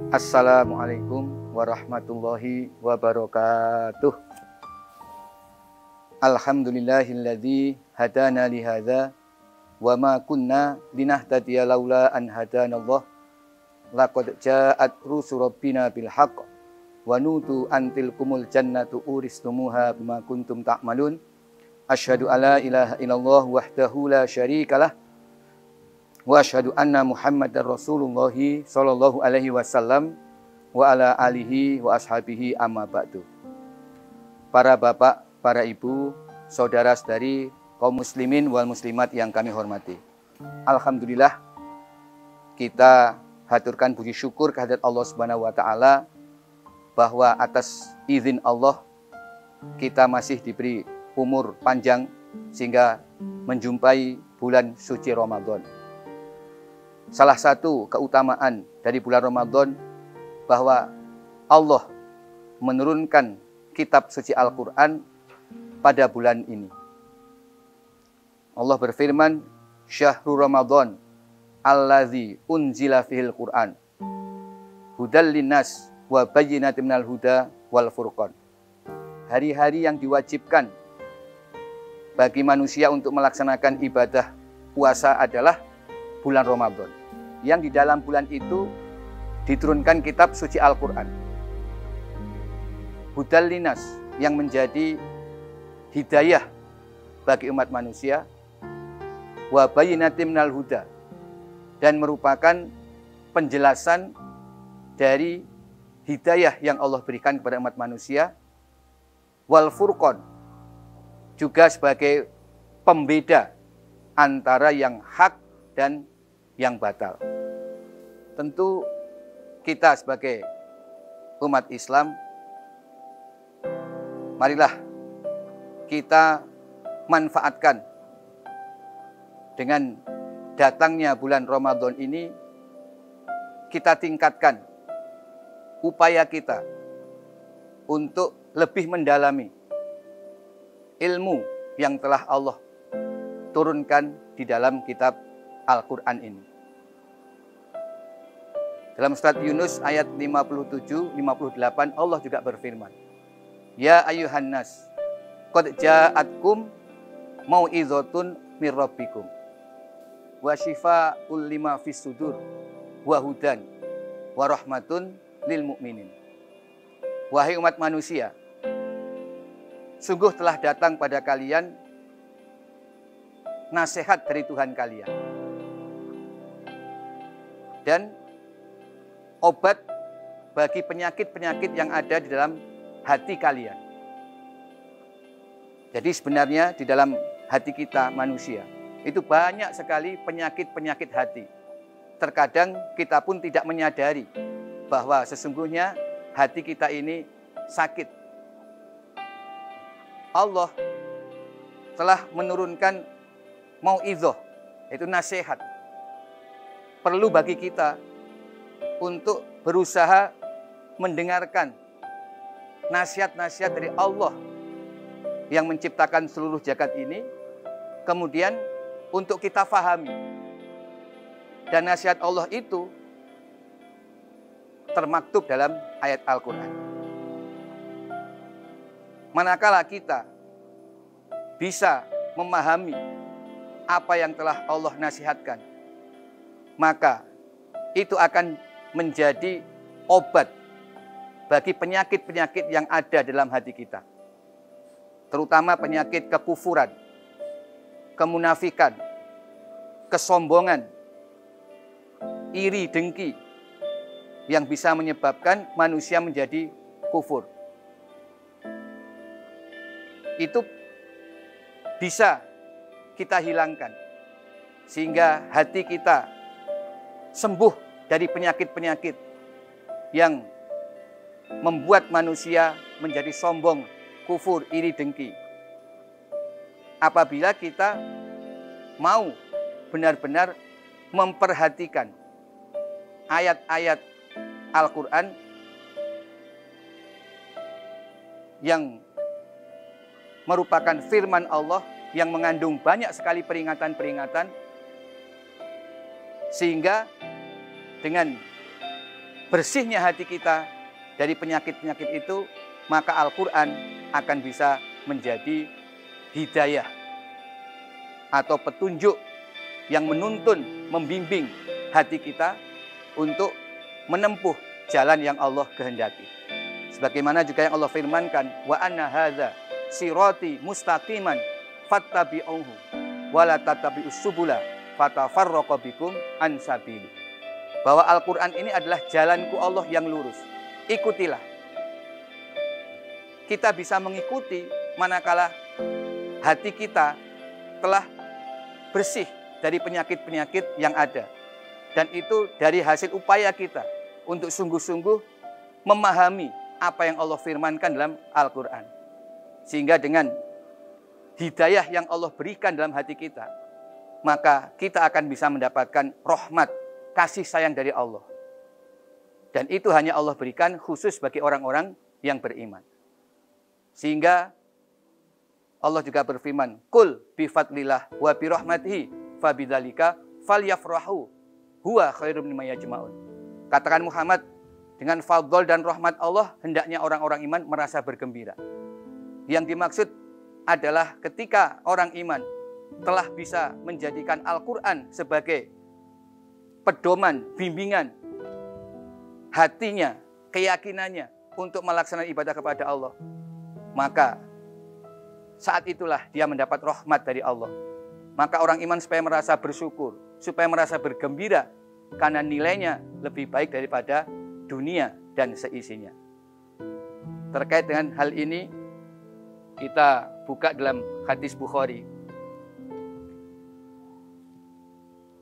Assalamualaikum warahmatullahi wabarakatuh. Alhamdulillahilladzi hadana lihadza wa ma kunna linahtadiya laula an hadanallah. Laqad ja'at rusulu rabbina bil haqq wa nutu antil kumul jannatu uristumuha bima kuntum ta'malun. Asyhadu alla ilaha illallah wahdahu la syarikalah wa asyhadu anna Muhammadar Rasulullah sallallahu alaihi wasallam wa ala alihi wa ashabihi amma ba'du. Para bapak, para ibu, saudara-saudari kaum muslimin wal muslimat yang kami hormati. Alhamdulillah kita haturkan puji syukur kehadirat Allah Subhanahu wa taala bahwa atas izin Allah kita masih diberi umur panjang sehingga menjumpai bulan suci Ramadan. Salah satu keutamaan dari bulan Ramadan bahwa Allah menurunkan kitab suci Al-Quran pada bulan ini. Allah berfirman, Syahrul Ramadan allazi unzila fihil Quran hudal linnas wa bayyinatin minal huda wal furqan. Hari-hari yang diwajibkan bagi manusia untuk melaksanakan ibadah puasa adalah bulan Ramadan, yang di dalam bulan itu diturunkan kitab suci Al-Quran. Hudal linas, yang menjadi hidayah bagi umat manusia, wa bayyinatin minal huda, dan merupakan penjelasan dari hidayah yang Allah berikan kepada umat manusia, wal furqan, juga sebagai pembeda antara yang hak dan yang batal. Tentu kita sebagai umat Islam, marilah kita manfaatkan dengan datangnya bulan Ramadan ini, kita tingkatkan upaya kita untuk lebih mendalami ilmu yang telah Allah turunkan di dalam kitab Al-Quran ini. Dalam surat Yunus ayat 57-58 Allah juga berfirman, Ya ayyuhan nas, qad ja'atkum mau'izatun mir rabbikum wa syifa'ul lima fis sudur wa hudan wa rahmatun lil mu'minin. Wahai umat manusia, sungguh telah datang pada kalian nasihat dari Tuhan kalian dan obat bagi penyakit-penyakit yang ada di dalam hati kalian. Jadi sebenarnya di dalam hati kita manusia itu banyak sekali penyakit-penyakit hati. Terkadang kita pun tidak menyadari bahwa sesungguhnya hati kita ini sakit. Allah telah menurunkan mau'izah, yaitu nasihat. Perlu bagi kita untuk berusaha mendengarkan nasihat-nasihat dari Allah yang menciptakan seluruh jagat ini, kemudian untuk kita fahami. Dan nasihat Allah itu termaktub dalam ayat Al-Quran. Manakala kita bisa memahami apa yang telah Allah nasihatkan, maka itu akan menjadi obat bagi penyakit-penyakit yang ada dalam hati kita. Terutama penyakit kekufuran, kemunafikan, kesombongan, iri, dengki, yang bisa menyebabkan manusia menjadi kufur. Itu bisa kita hilangkan sehingga hati kita sembuh dari penyakit-penyakit yang membuat manusia menjadi sombong, kufur, iri, dengki. Apabila kita mau benar-benar memperhatikan ayat-ayat Al-Quran yang merupakan firman Allah yang mengandung banyak sekali peringatan-peringatan, sehingga dengan bersihnya hati kita dari penyakit-penyakit itu, maka Al-Quran akan bisa menjadi hidayah atau petunjuk yang menuntun, membimbing hati kita untuk menempuh jalan yang Allah kehendaki. Sebagaimana juga yang Allah firmankan, wa anna hadza sirati mustaqiman fattabi'uhu wa la tattabi'us subula fatafarraqu bikum an sabili. Bahwa Al-Quran ini adalah jalanku Allah yang lurus. Ikutilah. Kita bisa mengikuti manakala hati kita telah bersih dari penyakit-penyakit yang ada. Dan itu dari hasil upaya kita untuk sungguh-sungguh memahami apa yang Allah firmankan dalam Al-Quran. Sehingga dengan hidayah yang Allah berikan dalam hati kita, maka kita akan bisa mendapatkan rahmat, kasih sayang dari Allah. Dan itu hanya Allah berikan khusus bagi orang-orang yang beriman. Sehingga Allah juga berfirman, Qul bifadlillah wa birahmatihi fabidzalika falyafrahu huwa khairum mimma yajma'un. Katakan Muhammad, dengan fadl dan rahmat Allah hendaknya orang-orang iman merasa bergembira. Yang dimaksud adalah ketika orang iman telah bisa menjadikan Al-Quran sebagai pedoman, bimbingan hatinya, keyakinannya untuk melaksanakan ibadah kepada Allah, maka saat itulah dia mendapat rahmat dari Allah. Maka orang iman supaya merasa bersyukur, supaya merasa bergembira, karena nilainya lebih baik daripada dunia dan seisinya. Terkait dengan hal ini, kita buka dalam hadis Bukhari,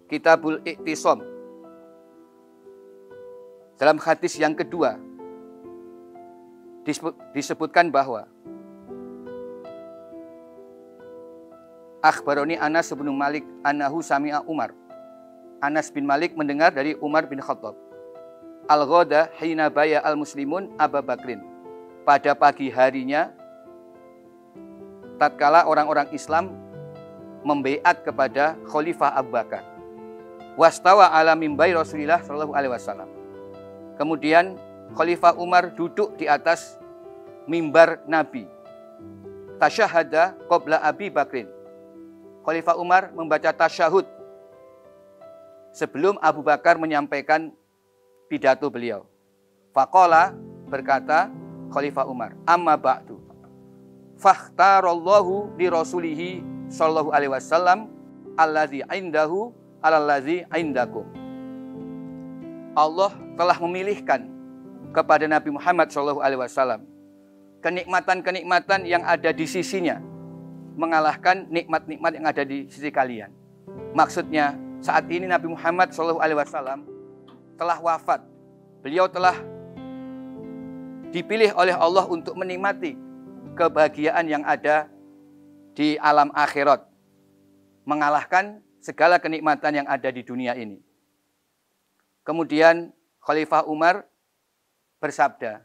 Kitabul I'tisam. Dalam hadis yang kedua disebutkan bahwa Akhbaroni Anas bin Malik annahu sami'a Umar. Anas bin Malik mendengar dari Umar bin Khattab. Al-ghada hina baya al-muslimun Abu Bakrin. Pada pagi harinya, tatkala orang-orang Islam membaiat kepada Khalifah Abu Bakar. Wastawa ala mimbai Rasulillah sallallahu alaihi wasallam. Kemudian Khalifah Umar duduk di atas mimbar Nabi. Tasyahada qabla Abi Bakrin. Khalifah Umar membaca tasyahud sebelum Abu Bakar menyampaikan pidato beliau. Faqala, berkata Khalifah Umar, amma ba'du fakhtarallahu li rasulihi sallallahu alaihi wasallam allazi indahu alallazi indakum. Allah telah memilihkan kepada Nabi Muhammad sallallahu alaihi wasallam kenikmatan-kenikmatan yang ada di sisinya, mengalahkan nikmat-nikmat yang ada di sisi kalian. Maksudnya, saat ini Nabi Muhammad SAW telah wafat. Beliau telah dipilih oleh Allah untuk menikmati kebahagiaan yang ada di alam akhirat, mengalahkan segala kenikmatan yang ada di dunia ini. Kemudian Khalifah Umar bersabda,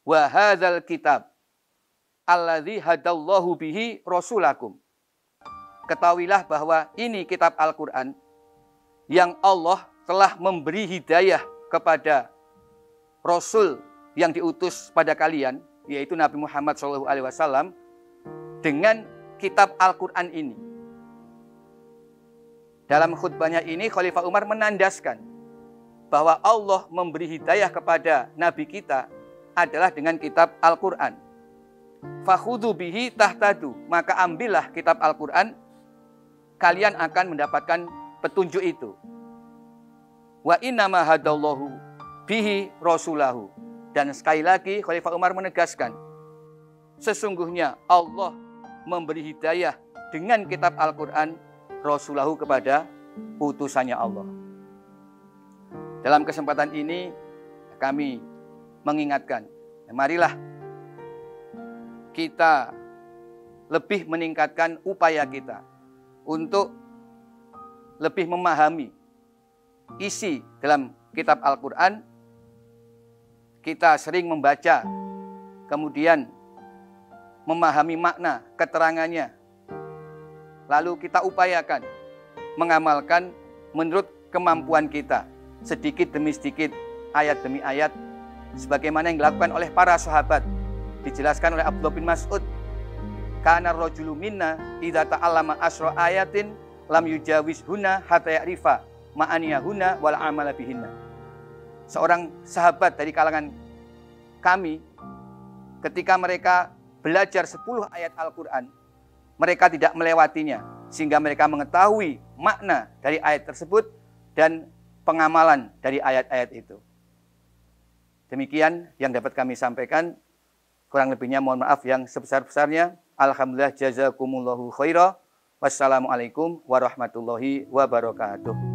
wa hadzal kitab alladzi hadallahu bihi rasulakum. Ketahuilah bahwa ini kitab Al-Quran yang Allah telah memberi hidayah kepada Rasul yang diutus pada kalian, yaitu Nabi Muhammad SAW, dengan kitab Al-Quran ini. Dalam khutbahnya ini, Khalifah Umar menandaskan bahwa Allah memberi hidayah kepada Nabi kita adalah dengan kitab Al-Quran. Fakhudhu bihi tahtadu, maka ambillah kitab Al-Quran, kalian akan mendapatkan petunjuk itu. Wa innama hadallahu bihi rasulahu. Dan sekali lagi Khalifah Umar menegaskan, sesungguhnya Allah memberi hidayah dengan kitab Al-Quran rasulahu kepada utusannya Allah. Dalam kesempatan ini kami mengingatkan, marilah kita lebih meningkatkan upaya kita untuk lebih memahami isi dalam kitab Al-Quran. Kita sering membaca, kemudian memahami makna, keterangannya. Lalu kita upayakan mengamalkan menurut kemampuan kita, sedikit demi sedikit ayat demi ayat sebagaimana yang dilakukan oleh para sahabat. Dijelaskan oleh Abdullah bin Mas'ud, kana rajulu minna idza ta'allama asra ayatin lam yujawiz huna hatta ya'rifa ma'aniyahuna wal amala bihinna. Seorang sahabat dari kalangan kami, ketika mereka belajar 10 ayat Al-Quran, mereka tidak melewatinya, sehingga mereka mengetahui makna dari ayat tersebut dan pengamalan dari ayat-ayat itu. Demikian yang dapat kami sampaikan. Kurang lebihnya mohon maaf yang sebesar-besarnya. Alhamdulillah, jazakumullahu khairah. Wassalamualaikum warahmatullahi wabarakatuh.